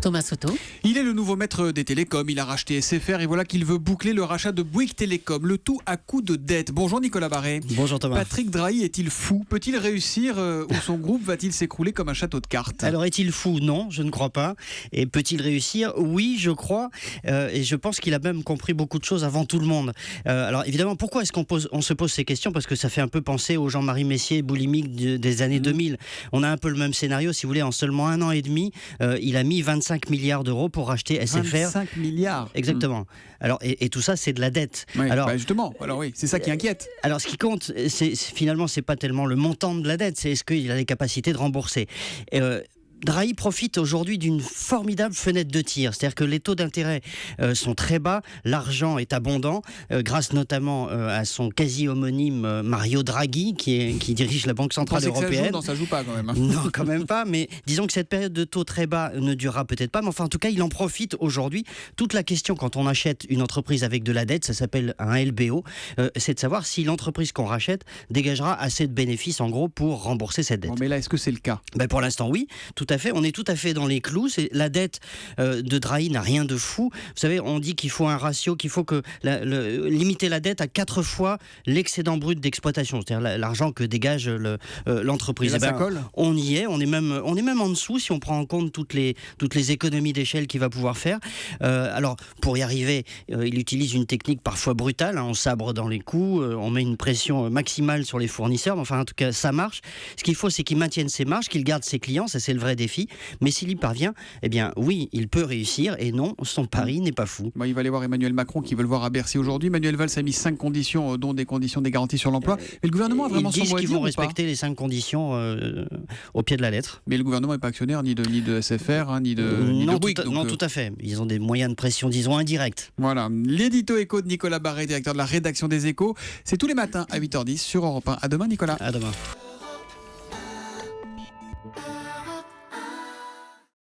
Thomas Soto. Il est le nouveau maître des télécoms, il a racheté SFR et voilà qu'il veut boucler le rachat de Bouygues Télécom, le tout à coup de dette. Bonjour Nicolas Barré. Bonjour Thomas. Patrick Drahi est-il fou? Peut-il réussir ou son groupe va-t-il s'écrouler comme un château de cartes? Alors est-il fou? Non, je ne crois pas. Et peut-il réussir? Oui, je crois. Et je pense qu'il a même compris beaucoup de choses avant tout le monde. Alors évidemment, pourquoi est-ce qu'on se pose ces questions? Parce que ça fait un peu penser au Jean-Marie Messier boulimique des années 2000. On a un peu le même scénario, si vous voulez. En seulement 1 an et demi, il a mis 25 milliards d'euros pour racheter SFR. 25 milliards. Exactement. Alors, et tout ça, c'est de la dette. Oui, alors, justement, alors oui, c'est ça qui inquiète. Alors, ce qui compte, finalement, c'est pas tellement le montant de la dette, c'est est-ce qu'il a les capacités de rembourser. Drahi profite aujourd'hui d'une formidable fenêtre de tir, c'est-à-dire que les taux d'intérêt sont très bas, l'argent est abondant, grâce notamment à son quasi-homonyme Mario Draghi, qui dirige la Banque Centrale Européenne. Non, ça joue pas quand même. Non, quand même pas, mais disons que cette période de taux très bas ne durera peut-être pas, mais enfin en tout cas il en profite aujourd'hui. Toute la question quand on achète une entreprise avec de la dette, ça s'appelle un LBO, c'est de savoir si l'entreprise qu'on rachète dégagera assez de bénéfices en gros pour rembourser cette dette. Bon, mais là, est-ce que c'est le cas? Pour l'instant oui, tout à fait, on est tout à fait dans les clous. La dette de Drahi n'a rien de fou. Vous savez, on dit qu'il faut un ratio, qu'il faut limiter la dette à 4 fois l'excédent brut d'exploitation, c'est-à-dire l'argent que dégage l'entreprise. Et là, ça colle. On y est, on est même en dessous si on prend en compte toutes les économies d'échelle qu'il va pouvoir faire. Alors, pour y arriver, il utilise une technique parfois brutale, on sabre dans les coûts, on met une pression maximale sur les fournisseurs, mais enfin en tout cas ça marche. Ce qu'il faut, c'est qu'il maintienne ses marges, qu'il garde ses clients, ça c'est le vrai défi. Mais s'il y parvient, eh bien oui, il peut réussir, et non, son pari n'est pas fou. Il va aller voir Emmanuel Macron qui veut le voir à Bercy aujourd'hui. Emmanuel Valls a mis 5 conditions, dont des conditions des garanties sur l'emploi. Mais le gouvernement a vraiment son mot à dire. Ils disent qu'ils vont respecter les 5 conditions au pied de la lettre. Mais le gouvernement n'est pas actionnaire ni de SFR, ni de Bouygues. Non, tout à fait. Ils ont des moyens de pression, disons, indirects. Voilà. L'édito éco de Nicolas Barré, directeur de la rédaction des Échos. C'est tous les matins à 8h10 sur Europe 1. À demain Nicolas. À demain.